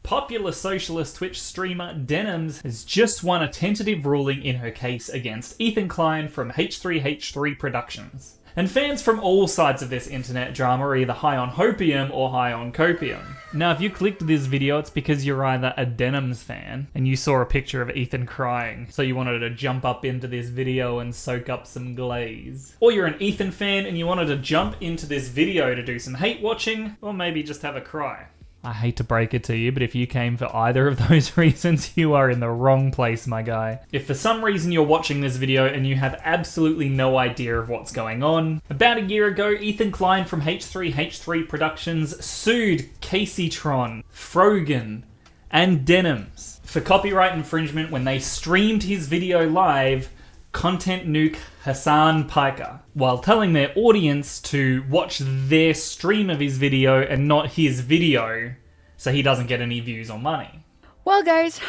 popular socialist Twitch streamer Denims has just won a tentative ruling in her case against Ethan Klein from H3H3 Productions. And fans from all sides of this internet drama are either high on hopium or high on copium. Now, if you clicked this video, it's because you're either a Denims fan and you saw a picture of Ethan crying, so you wanted to jump up into this video and soak up some glaze. Or you're an Ethan fan and you wanted to jump into this video to do some hate watching, or maybe just have a cry. I hate to break it to you, but if you came for either of those reasons, you are in the wrong place, my guy. If for some reason you're watching this video and you have absolutely no idea of what's going on, about a year ago, Ethan Klein from H3H3 Productions sued Caseytron, Frogan, and Denims for copyright infringement when they streamed his video live, content nuke Hassan Piker, while telling their audience to watch their stream of his video and not his video, so he doesn't get any views or money. Well, guys,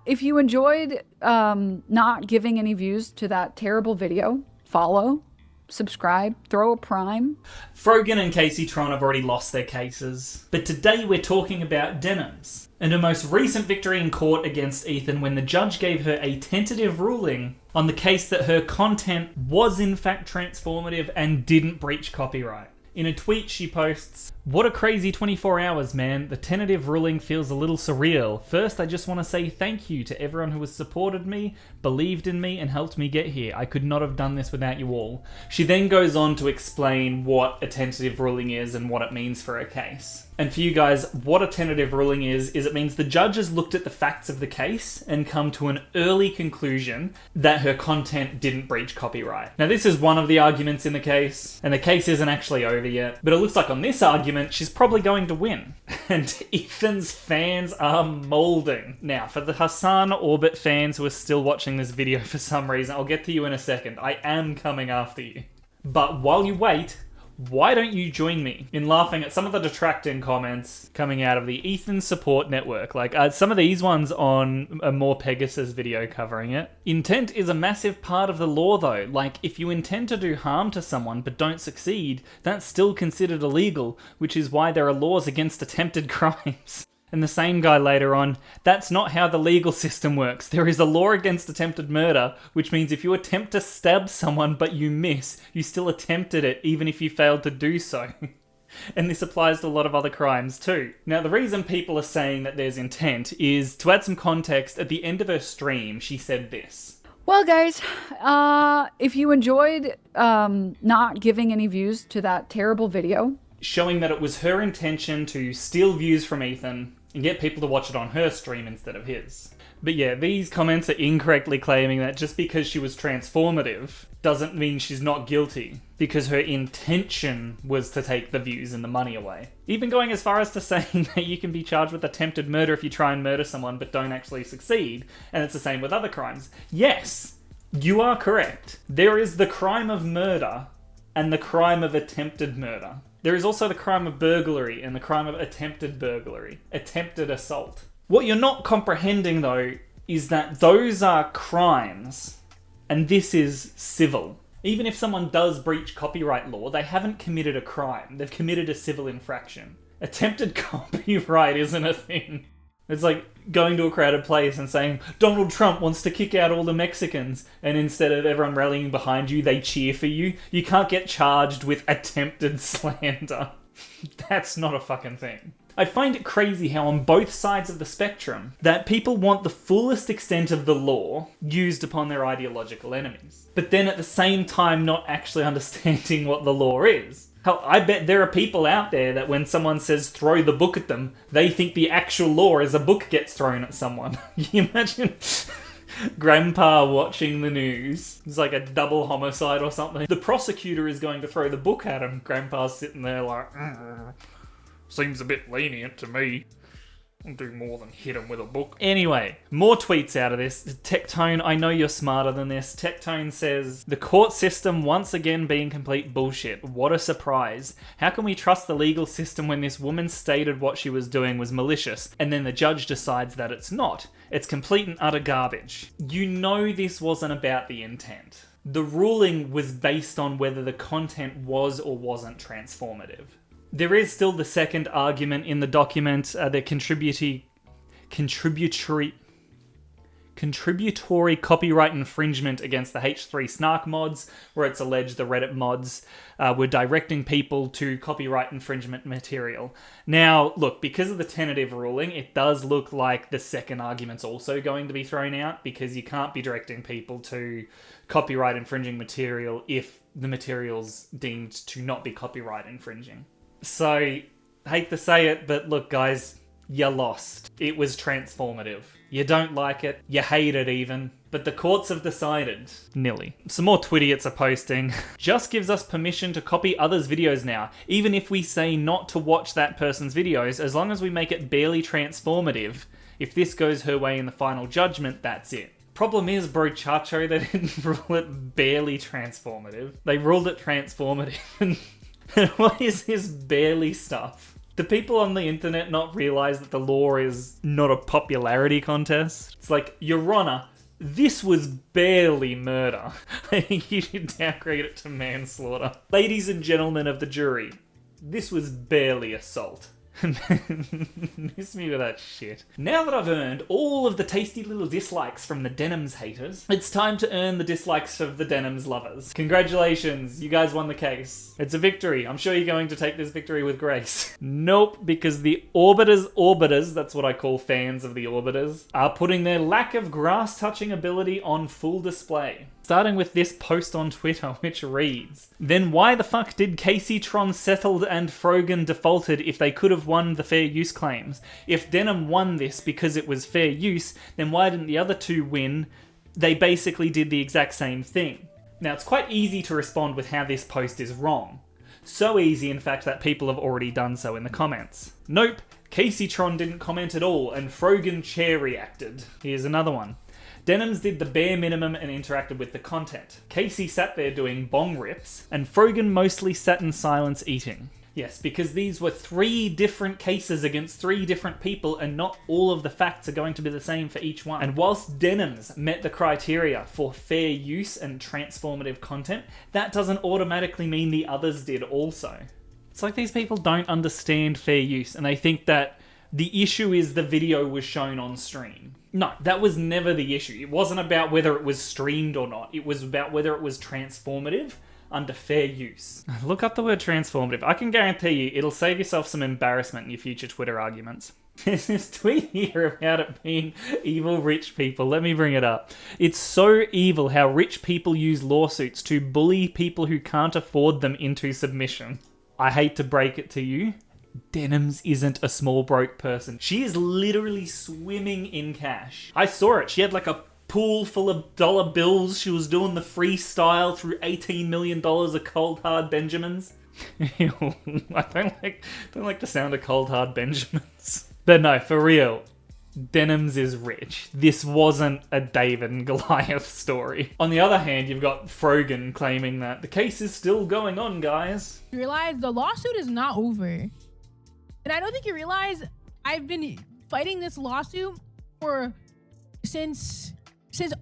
if you enjoyed not giving any views to that terrible video, follow, subscribe, throw a prime. Frogan and Caseytron have already lost their cases, but today we're talking about Denims and her most recent victory in court against Ethan when the judge gave her a tentative ruling on the case that her content was in fact transformative and didn't breach copyright. In a tweet she posts, "What a crazy 24 hours, man. The tentative ruling feels a little surreal. First, I just want to say thank you to everyone who has supported me, believed in me, and helped me get here. I could not have done this without you all." She then goes on to explain what a tentative ruling is and what it means for her case. And for you guys, what a tentative ruling is it means the judge has looked at the facts of the case and come to an early conclusion that her content didn't breach copyright. Now, this is one of the arguments in the case, and the case isn't actually over yet, but it looks like on this argument, she's probably going to win. And Ethan's fans are molding. Now, for the Hassan Orbit fans who are still watching this video for some reason, I'll get to you in a second. I am coming after you. But while you wait, why don't you join me in laughing at some of the detracting comments coming out of the Ethan support network? Like some of these ones on a More Pegasus video covering it. Intent is a massive part of the law though. Like if you intend to do harm to someone but don't succeed, that's still considered illegal, which is why there are laws against attempted crimes. And the same guy later on, "That's not how the legal system works. There is a law against attempted murder, which means if you attempt to stab someone but you miss, you still attempted it even if you failed to do so." And this applies to a lot of other crimes too. Now, the reason people are saying that there's intent is, to add some context, at the end of her stream, she said this. Well, guys, if you enjoyed not giving any views to that terrible video, showing that it was her intention to steal views from Ethan and get people to watch it on her stream instead of his. But yeah, these comments are incorrectly claiming that just because she was transformative doesn't mean she's not guilty, because her intention was to take the views and the money away. Even going as far as to saying that you can be charged with attempted murder if you try and murder someone but don't actually succeed, and it's the same with other crimes. Yes, you are correct. There is the crime of murder and the crime of attempted murder. There is also the crime of burglary and the crime of attempted burglary, attempted assault. What you're not comprehending though is that those are crimes and this is civil. Even if someone does breach copyright law, they haven't committed a crime. They've committed a civil infraction. Attempted copyright isn't a thing. It's like going to a crowded place and saying, "Donald Trump wants to kick out all the Mexicans," and instead of everyone rallying behind you, they cheer for you. You can't get charged with attempted slander. That's not a fucking thing. I find it crazy how on both sides of the spectrum that people want the fullest extent of the law used upon their ideological enemies, but then at the same time not actually understanding what the law is. Hell, I bet there are people out there that when someone says throw the book at them, they think the actual law is a book gets thrown at someone. Can you imagine Grandpa watching the news? It's like a double homicide or something. The prosecutor is going to throw the book at him. Grandpa's sitting there like, seems a bit lenient to me. I'll do more than hit him with a book. Anyway, more tweets out of this. Tectone, I know you're smarter than this. Tectone says, "The court system once again being complete bullshit. What a surprise. How can we trust the legal system when this woman stated what she was doing was malicious, and then the judge decides that it's not? It's complete and utter garbage." You know this wasn't about the intent. The ruling was based on whether the content was or wasn't transformative. There is still the second argument in the document, the contributory copyright infringement against the H3 Snark mods, where it's alleged the Reddit mods were directing people to copyright infringement material. Now, look, because of the tentative ruling, it does look like the second argument's also going to be thrown out, because you can't be directing people to copyright infringing material if the material's deemed to not be copyright infringing. So, hate to say it, but look, guys, you lost. It was transformative. You don't like it, you hate it even, but the courts have decided. Nilly. Some more Twidiots are posting. Just gives us permission to copy others' videos now, even if we say not to watch that person's videos, as long as we make it barely transformative. If this goes her way in the final judgment, that's it. Problem is, bro, Chacho, they didn't rule it barely transformative. They ruled it transformative. What is this barely stuff? Do people on the internet not realize that the law is not a popularity contest? It's like, Your Honor, this was barely murder. I think you should downgrade it to manslaughter. Ladies and gentlemen of the jury, this was barely assault. Miss me with that shit. Now that I've earned all of the tasty little dislikes from the Denims haters, it's time to earn the dislikes of the Denims lovers. Congratulations, you guys won the case. It's a victory. I'm sure you're going to take this victory with grace. Nope, because the orbiters, that's what I call fans of the orbiters, are putting their lack of grass-touching ability on full display. Starting with this post on Twitter, which reads, "Then why the fuck did Casey Tron settled and Frogan defaulted if they could have won the fair use claims? If Denim won this because it was fair use, then why didn't the other two win? They basically did the exact same thing." Now, it's quite easy to respond with how this post is wrong. So easy, in fact, that people have already done so in the comments. Nope, Casey Tron didn't comment at all, and Frogan chair reacted. Here's another one. Denims did the bare minimum and interacted with the content. Casey sat there doing bong rips, and Frogan mostly sat in silence eating. Yes, because these were 3 different cases against 3 different people, and not all of the facts are going to be the same for each one. And whilst Denims met the criteria for fair use and transformative content, that doesn't automatically mean the others did also. It's like these people don't understand fair use, and they think that the issue is the video was shown on stream. No, that was never the issue. It wasn't about whether it was streamed or not. It was about whether it was transformative under fair use. Look up the word transformative. I can guarantee you it'll save yourself some embarrassment in your future Twitter arguments. There's this tweet here about it being evil rich people. Let me bring it up. "It's so evil how rich people use lawsuits to bully people who can't afford them into submission. I hate to break it to you. Denims isn't a small broke person. She is literally swimming in cash. I saw it. She had like a pool full of dollar bills. She was doing the freestyle through $18 million of cold hard Benjamins." Ew, I don't like the sound of cold hard Benjamins. But no, for real, Denims is rich. This wasn't a David and Goliath story. On the other hand, you've got Frogan claiming that the case is still going on, guys. You realize the lawsuit is not over. And I don't think you realize I've been fighting this lawsuit since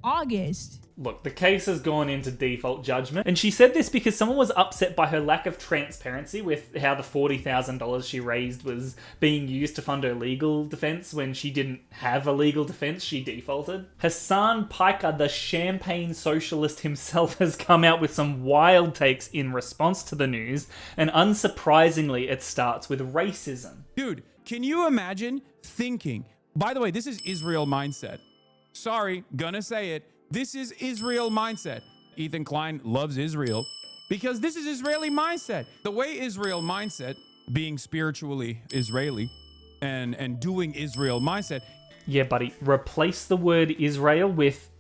August. Look, the case has gone into default judgment, and she said this because someone was upset by her lack of transparency with how the $40,000 she raised was being used to fund her legal defense when she didn't have a legal defense. She defaulted. Hassan Piker, the champagne socialist himself, has come out with some wild takes in response to the news, and unsurprisingly, it starts with racism. Dude, can you imagine thinking, by the way, this is Israel mindset. Sorry, gonna say it. This is Israel mindset. Ethan Klein loves Israel because this is Israeli mindset. The way Israel mindset, being spiritually Israeli and doing Israel mindset. Yeah, buddy, replace the word Israel with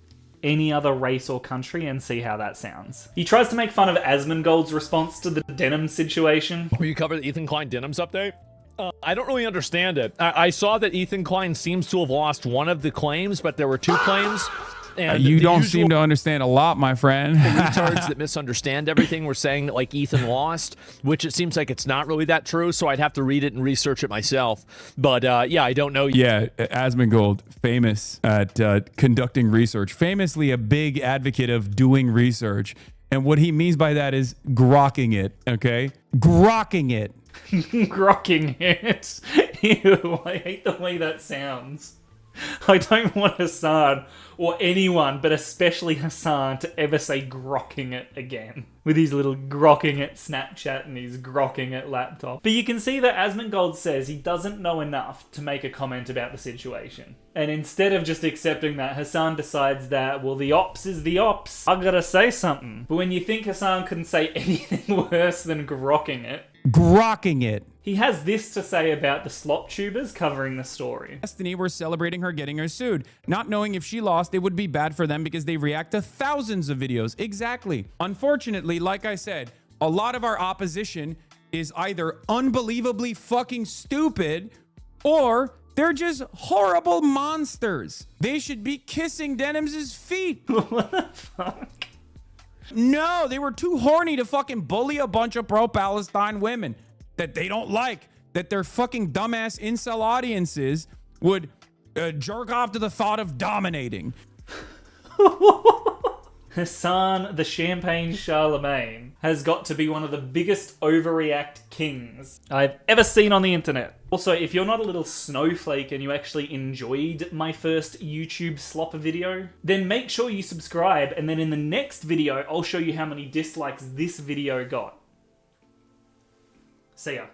any other race or country and see how that sounds. He tries to make fun of Asmongold's response to the Denims situation. Will you cover the Ethan Klein Denims update? I don't really understand it. I saw that Ethan Klein seems to have lost one of the claims, but there were 2 claims. And you don't seem to understand a lot, my friend. The retards that misunderstand everything were saying that like Ethan lost, which it seems like it's not really that true, so I'd have to read it and research it myself. But yeah, I don't know. Yeah, Asmongold, famous at conducting research, famously a big advocate of doing research. And what he means by that is grokking it, okay? Grokking it. Grokking it. Ew, I hate the way that sounds. I don't want Hassan, or anyone, but especially Hassan, to ever say grokking it again. With his little grokking it Snapchat and his grokking it laptop. But you can see that Asmongold says he doesn't know enough to make a comment about the situation. And instead of just accepting that, Hassan decides that, well, the ops is the ops. I gotta say something. But when you think Hassan couldn't say anything worse than grokking it, Grokking it. he has this to say about the slop tubers covering the story. Destiny were celebrating her getting her sued, not knowing if she lost, it would be bad for them because they react to thousands of videos. Exactly. Unfortunately, like I said, a lot of our opposition is either unbelievably fucking stupid or they're just horrible monsters. They should be kissing Denims' feet. What the fuck? No, they were too horny to fucking bully a bunch of pro-Palestine women that they don't like, that their fucking dumbass incel audiences would jerk off to the thought of dominating. Hassan the Champagne Charlemagne has got to be one of the biggest overreact kings I've ever seen on the internet. Also, if you're not a little snowflake and you actually enjoyed my first YouTube slop video, then make sure you subscribe, and then in the next video, I'll show you how many dislikes this video got. See ya.